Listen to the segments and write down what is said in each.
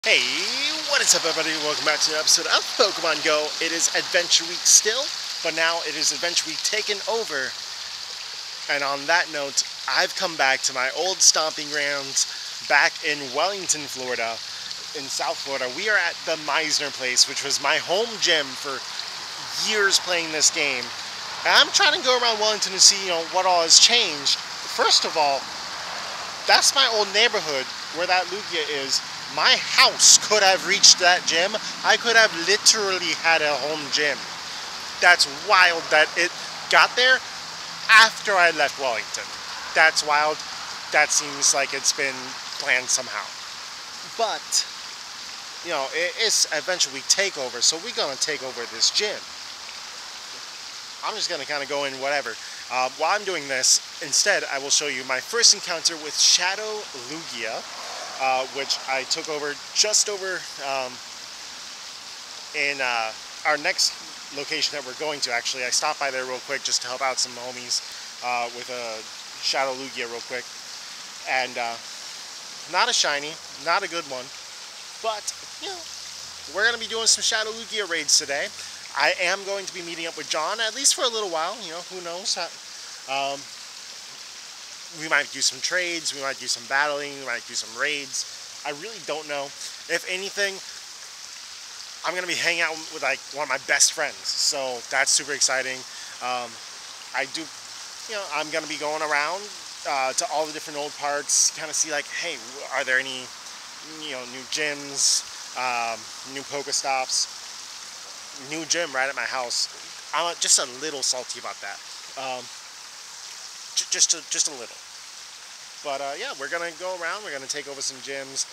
Hey, what is up everybody? Welcome back to an episode of Pokemon Go. It is Adventure Week still, but now it is Adventure Week taken over. And on that note, I've come back to my old stomping grounds back in Wellington, Florida, in South Florida. We are at the Meisner place, which was my home gym for years playing this game. And I'm trying to go around Wellington to see, what all has changed. First of all, that's my old neighborhood where that Lugia is. My house could have reached that gym. I could have literally had a home gym. That's wild that it got there after I left Wellington. That's wild. That seems like it's been planned somehow. But, it's Adventure Week takeover, so we're going to take over this gym. I'm just going to kind of go in whatever. While I'm doing this, instead, I will show you my first encounter with Shadow Lugia, which I took over just over in our next location that we're going to. Actually, I stopped by there real quick just to help out some homies with a Shadow Lugia real quick. And not a shiny, not a good one, but, we're going to be doing some Shadow Lugia raids today. I am going to be meeting up with John, at least for a little while, who knows. We might do some trades, we might do some battling, we might do some raids. I really don't know. If anything, I'm going to be hanging out with one of my best friends, so that's super exciting. I'm going to be going around to all the different old parks, kind of see hey, are there any, new gyms, new Pokestops. New gym right at my house. I'm just a little salty about that. Just a little. But yeah, we're gonna go around. We're gonna take over some gyms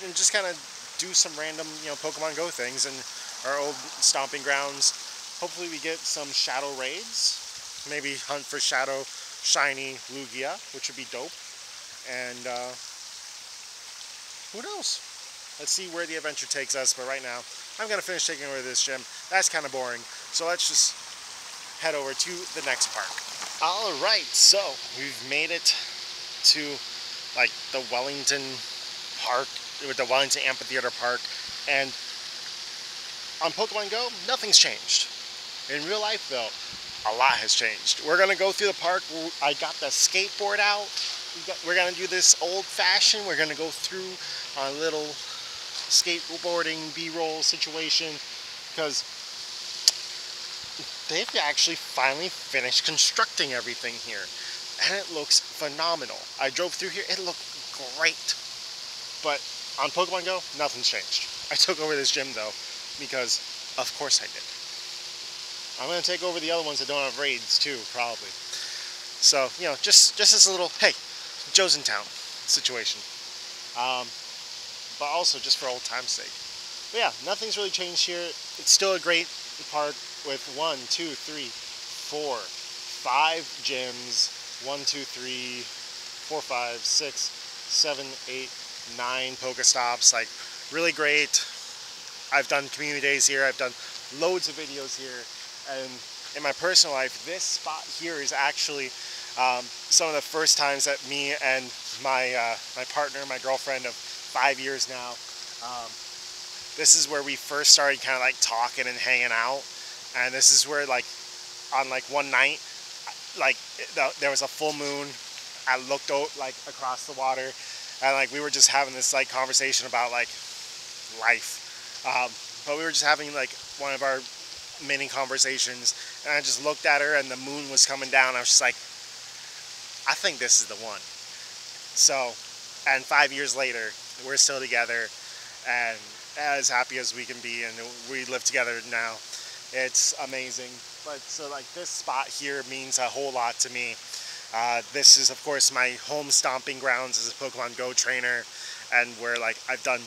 and just kind of do some random, Pokemon Go things in our old stomping grounds. Hopefully, we get some Shadow raids. Maybe hunt for Shadow Shiny Lugia, which would be dope. And who knows? Let's see where the adventure takes us. But right now, I'm going to finish taking over this gym. That's kind of boring. So let's just head over to the next park. Alright, so we've made it to the Wellington Park, with the Wellington Amphitheater Park. And on Pokemon Go, nothing's changed. In real life though, a lot has changed. We're going to go through the park. I got the skateboard out. We're going to do this old fashioned. We're going to go through a little skateboarding B-roll situation, because they've actually finally finished constructing everything here, and it looks phenomenal. I drove through here, it looked great. But on Pokemon Go, nothing's changed. I took over this gym though, because of course I did. I'm going to take over the other ones that don't have raids too, probably. So, just as a little, hey, Joe's in town situation. But also just for old time's sake. But yeah, nothing's really changed here. It's still a great park with 1, 2, 3, 4, 5 gyms. 1, 2, 3, 4, 5, 6, 7, 8, 9 Pokestops. Really great. I've done community days here. I've done loads of videos here. And in my personal life, this spot here is actually some of the first times that me and my partner, my girlfriend of 5 years now, this is where we first started kind of talking and hanging out. And this is where on one night, there was a full moon. I looked out across the water, and we were just having this conversation about life. But we were just having one of our mini conversations, and I just looked at her and the moon was coming down. I was just I think this is the one. So, and 5 years later, we're still together and as happy as we can be, and we live together now. It's amazing. But so this spot here means a whole lot to me. This is of course my home stomping grounds as a Pokemon Go trainer, and where I've done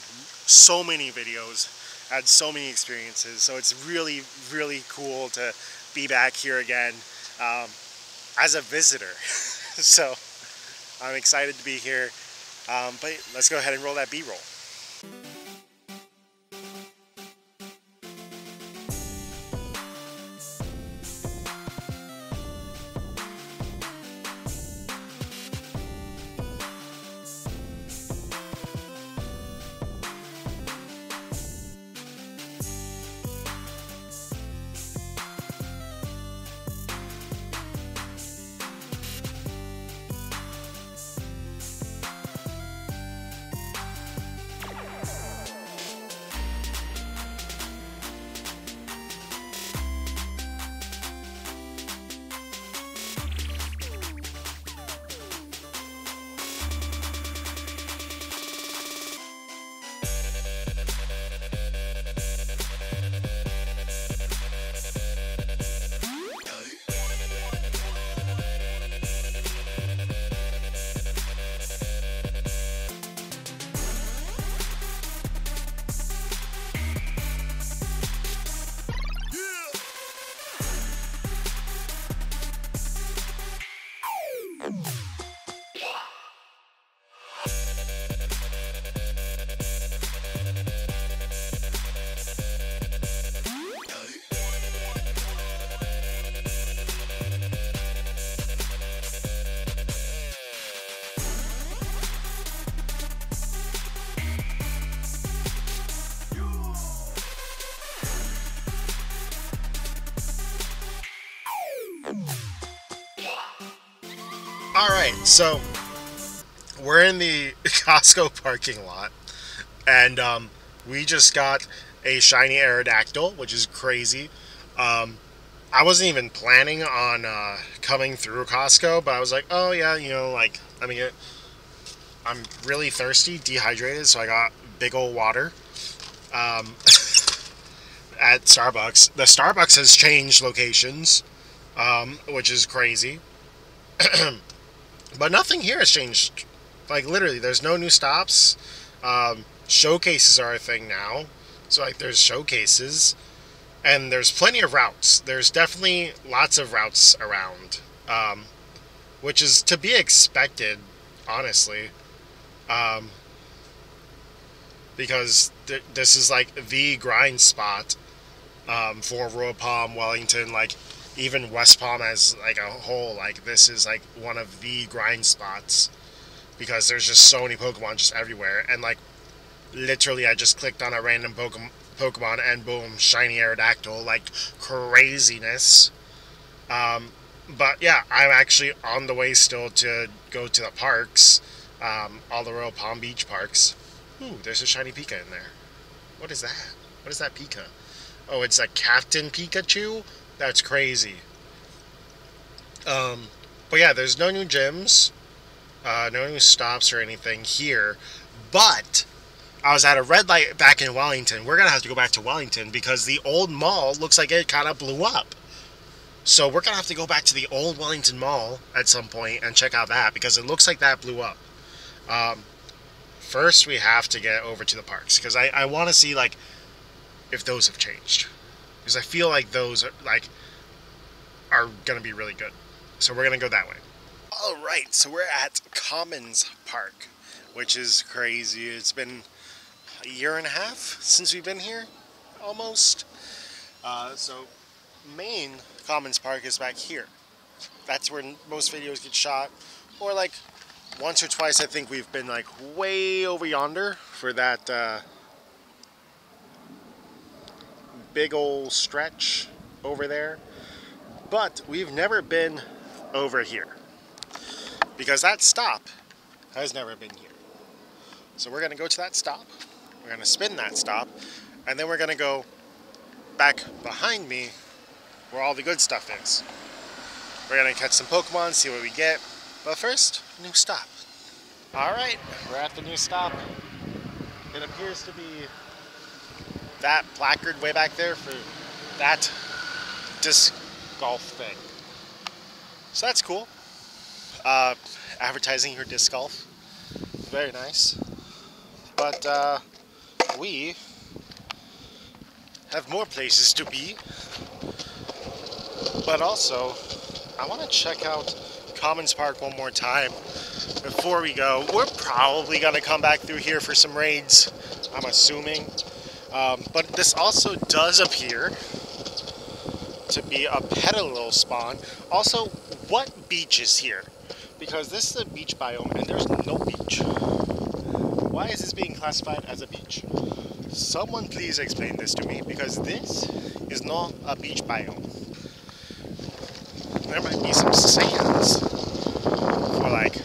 so many videos, had so many experiences. So it's really, really cool to be back here again as a visitor. So I'm excited to be here. But let's go ahead and roll that B-roll. Alright, so we're in the Costco parking lot, and we just got a shiny Aerodactyl, which is crazy. Um, I wasn't even planning on coming through Costco, but I was like, oh yeah, like, let me get. I'm really thirsty, dehydrated, so I got big old water um, at Starbucks. The Starbucks has changed locations, which is crazy. But nothing here has changed. Like, literally, there's no new stops. Showcases are a thing now. So, like, there's showcases. And there's plenty of routes. There's definitely lots of routes around. Which is to be expected, honestly. Um, because this is, like, the grind spot for Royal Palm, Wellington, like, even West Palm as, like, a whole. Like, this is, like, one of the grind spots. Because there's just so many Pokemon just everywhere. And, like, literally I just clicked on a random Pokemon and boom, shiny Aerodactyl, like craziness. But yeah, I'm actually on the way still to go to the parks, all the Royal Palm Beach parks. Ooh, there's a shiny Pika in there. What is that? What is that Pika? Oh, it's a Captain Pikachu? That's crazy. Um, but yeah, there's no new gyms, no new stops or anything here. But I was at a red light back in Wellington. We're going to have to go back to Wellington because the old mall looks like it kind of blew up. So we're going to have to go back to the old Wellington Mall at some point and check out that because it looks like that blew up. Um, First, we have to get over to the parks because I want to see, like, if those have changed. Because I feel like those are going to be really good. So we're going to go that way. All right, so we're at Commons Park, which is crazy. It's been a year and a half since we've been here, almost. So main Commons Park is back here. That's where most videos get shot, or like once or twice I think we've been like way over yonder for that big old stretch over there. But we've never been over here because that stop has never been here. So we're gonna go to that stop, we're gonna spin that stop, and then we're gonna go back behind me where all the good stuff is. We're gonna catch some Pokemon, see what we get. But first, new stop. Alright, we're at the new stop. It appears to be that placard way back there for that disc golf thing. So that's cool. Advertising your disc golf. Very nice. But we have more places to be. But also, I want to check out Commons Park one more time before we go. We're probably going to come back through here for some raids, I'm assuming. But this also does appear to be a Petilil spawn. Also, what beach is here? Because this is a beach biome and there's no beach. Why is this being classified as a beach? Someone please explain this to me, because this is not a beach biome. There might be some sands for like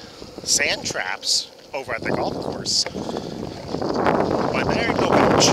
sand traps over at the golf course, but there ain't no beach.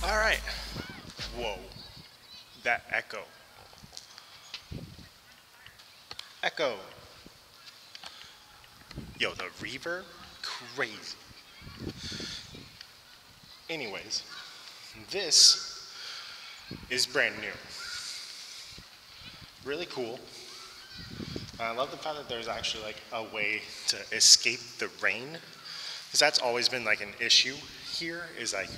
Alright. Whoa. That echo. Echo. Yo, the reverb? Crazy. Anyways, this is brand new. Really cool. I love the fact that there's actually like a way to escape the rain, because that's always been like an issue here. Is like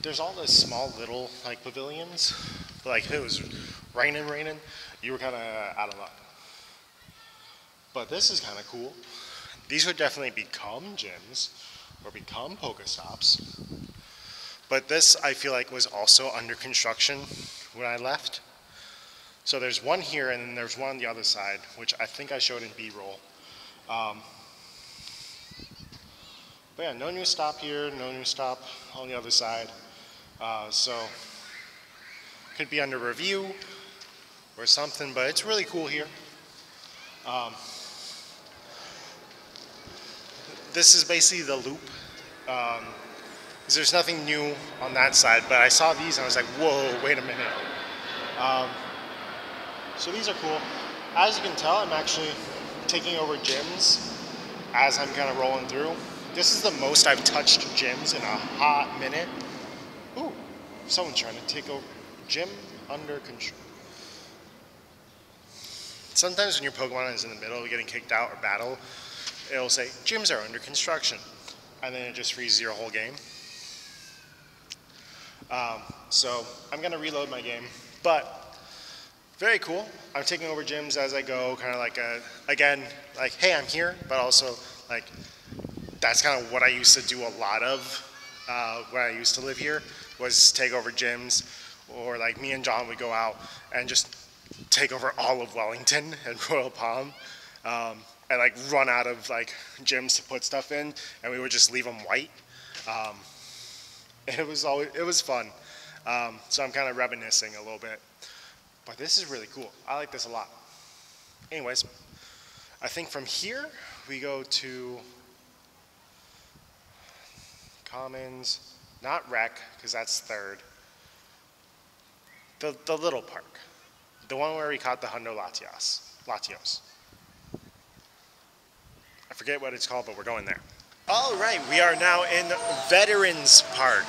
there's all those small little like pavilions, but like if it was raining, you were kind of out of luck. But this is kind of cool. These would definitely become gyms or become Pokestops. But this, I feel like, was also under construction when I left. So there's one here, and then there's one on the other side, which I think I showed in B-roll. But yeah, no new stop here, no new stop on the other side. So could be under review or something, but it's really cool here. This is basically the loop. Because there's nothing new on that side, but I saw these and I was like, whoa, wait a minute. So these are cool. As you can tell, I'm actually taking over gyms as I'm kind of rolling through. This is the most I've touched gyms in a hot minute. Ooh, someone's trying to take over. Gym under control. Sometimes when your Pokemon is in the middle of getting kicked out or battle, it'll say, gyms are under construction. And then it just freezes your whole game. So I'm going to reload my game. But very cool. I'm taking over gyms as I go, kind of like again, like, hey, I'm here, but also like that's kind of what I used to do a lot of when I used to live here, was take over gyms, or like me and John would go out and just take over all of Wellington and Royal Palm, and like run out of like gyms to put stuff in, and we would just leave them white. It was fun. So I'm kind of reminiscing a little bit. But this is really cool. I like this a lot. Anyways, I think from here we go to Commons, not Rec, because that's third. The little park. The one where we caught the Hundo Latios. I forget what it's called, but we're going there. All right, we are now in Veterans Park,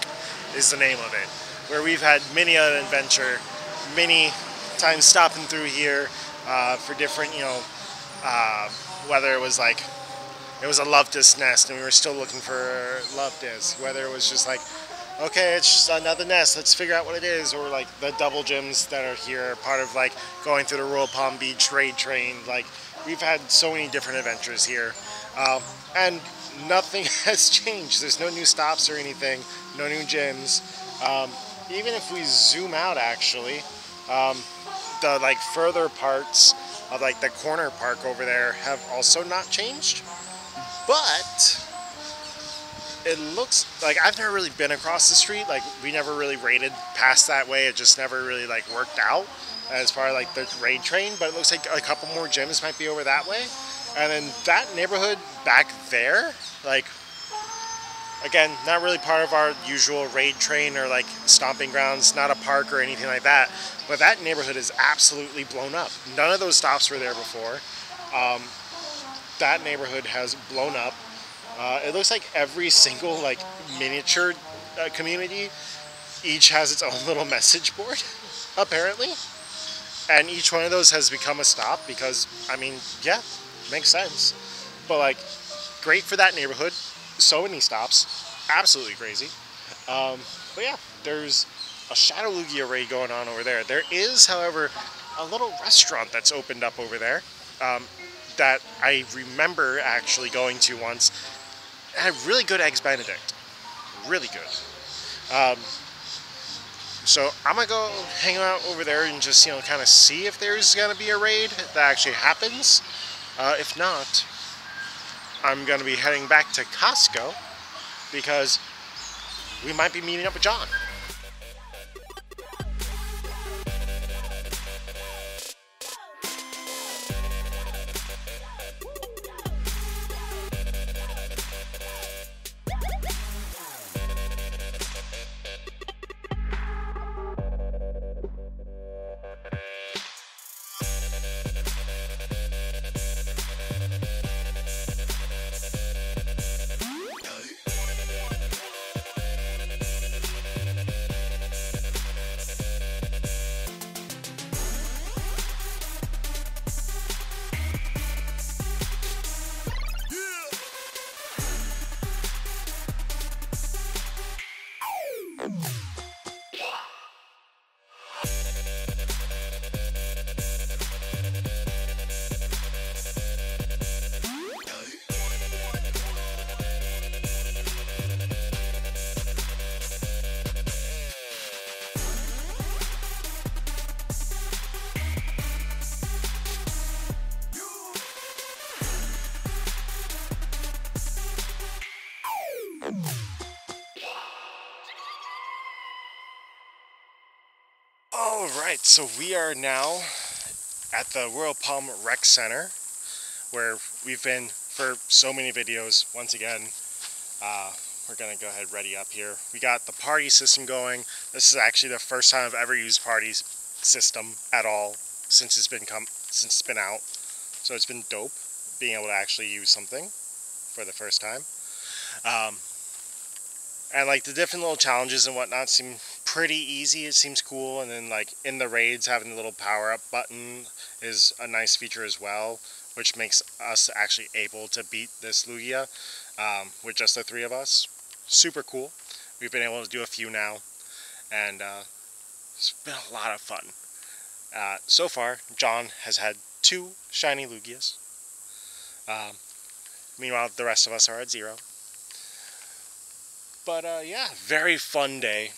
is the name of it, where we've had many an adventure, many times stopping through here for different, whether it was like, it was a Loftus nest and we were still looking for Loftus, whether it was just like, okay, it's just another nest, let's figure out what it is, or like the double gyms that are here, part of like going through the Royal Palm Beach raid train. Like, we've had so many different adventures here, and nothing has changed. There's no new stops or anything, no new gyms. Even if we zoom out, actually, the like further parts of like the corner park over there have also not changed, but it looks like I've never really been across the street. Like, we never really raided past that way. It just never really like worked out as far as like the raid train, but it looks like a couple more gyms might be over that way. And then that neighborhood back there, like, again, not really part of our usual raid train or like stomping grounds, not a park or anything like that, but that neighborhood is absolutely blown up. None of those stops were there before. That neighborhood has blown up. It looks like every single like miniature community each has its own little message board, apparently. And each one of those has become a stop because, I mean, yeah, makes sense. But like, great for that neighborhood. So many stops, absolutely crazy. But yeah, there's a Shadow Lugia raid going on over there. There is, however, a little restaurant that's opened up over there that I remember actually going to once. It had really good Eggs Benedict, really good. So I'm gonna go hang out over there and just, kind of see if there's gonna be a raid that actually happens. If not, I'm going to be heading back to Costco because we might be meeting up with John. Alright, so we are now at the Royal Palm Rec Center, where we've been for so many videos. Once again, we're going to go ahead ready up here. We got the party system going. This is actually the first time I've ever used party system at all since it's been out. So it's been dope being able to actually use something for the first time. And like the different little challenges and whatnot seem pretty easy. It seems cool. And then like in the raids, having the little power up button is a nice feature as well, which makes us actually able to beat this Lugia with just the 3 of us. Super cool. We've been able to do a few now, and it's been a lot of fun. So far, John has had 2 shiny Lugias. Meanwhile, the rest of us are at 0. But yeah, very fun day.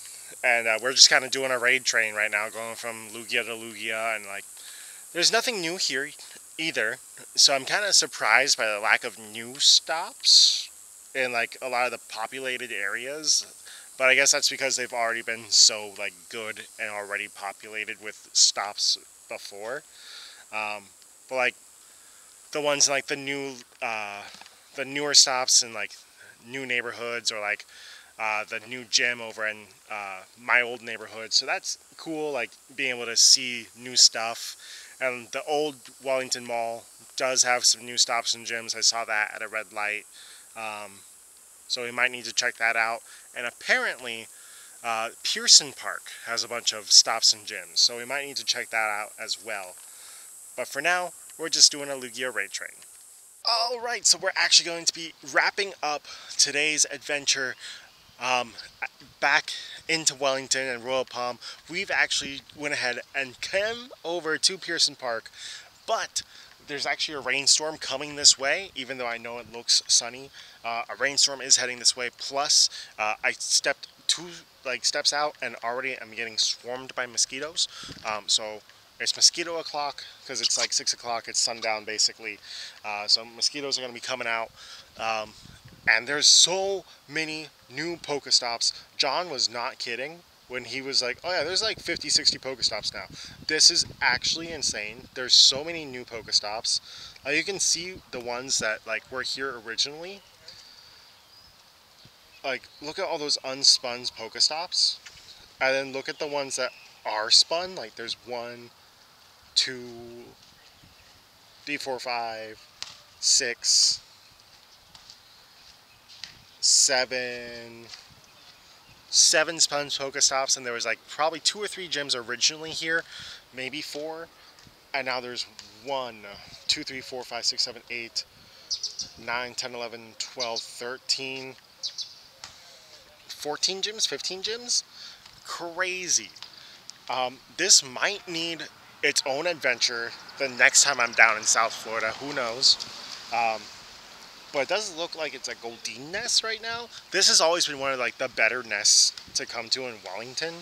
And we're just kind of doing a raid train right now, going from Lugia to Lugia, and like, there's nothing new here either. So I'm kind of surprised by the lack of new stops in like a lot of the populated areas. But I guess that's because they've already been so like good and already populated with stops before. But like the ones like the newer stops in like new neighborhoods, or like the new gym over in my old neighborhood. So that's cool, like being able to see new stuff. And the old Wellington Mall does have some new stops and gyms. I saw that at a red light. So we might need to check that out. And apparently Pearson Park has a bunch of stops and gyms. So we might need to check that out as well. But for now, we're just doing a Lugia raid train. Alright, so we're actually going to be wrapping up today's adventure back into Wellington and Royal Palm. We've actually went ahead and came over to Pearson Park, but there's actually a rainstorm coming this way, even though I know it looks sunny. A rainstorm is heading this way, plus I stepped 2 steps out and already I'm getting swarmed by mosquitoes. So it's mosquito o'clock because it's like 6 o'clock, it's sundown basically. So mosquitoes are going to be coming out. And there's so many new Pokestops. John was not kidding when he was like, oh yeah, there's like 50, 60 Pokestops now. This is actually insane. There's so many new Pokestops. You can see the ones that like were here originally. Like, look at all those unspun Pokestops. And then look at the ones that are spun. Like there's 1, 2, 3, 4, 5, 6, 7 spun Pokestops, and there was like probably 2 or 3 gyms originally here, maybe 4, and now there's 1, 2, 3, 4, 5, 6, 7, 8, 9, 10, 11, 12, 13, 14 gyms, 15 gyms. Crazy. This might need its own adventure the next time I'm down in South Florida. Who knows? But it doesn't look like it's a Goldeen nest right now. This has always been one of like the better nests to come to in Wellington,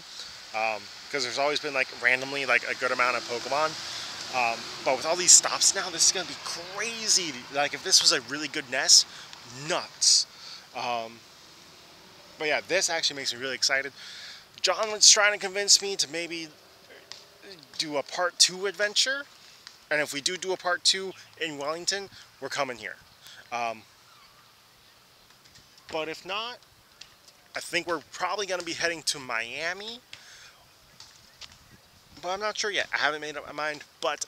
because there's always been like randomly like a good amount of Pokemon. But with all these stops now, this is gonna be crazy. Like if this was a really good nest, nuts. But yeah, this actually makes me really excited. John was trying to convince me to maybe do a part 2 adventure, and if we do a part 2 in Wellington, we're coming here. But if not, I think we're probably going to be heading to Miami. But I'm not sure yet. I haven't made up my mind. But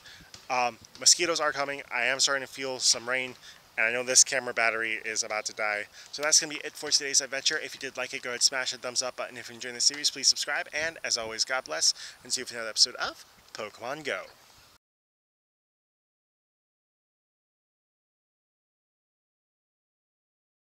mosquitoes are coming. I am starting to feel some rain. And I know this camera battery is about to die. So that's going to be it for today's adventure. If you did like it, go ahead and smash the thumbs up button. If you're enjoying the series, please subscribe. And as always, God bless. And see you for another episode of Pokemon Go.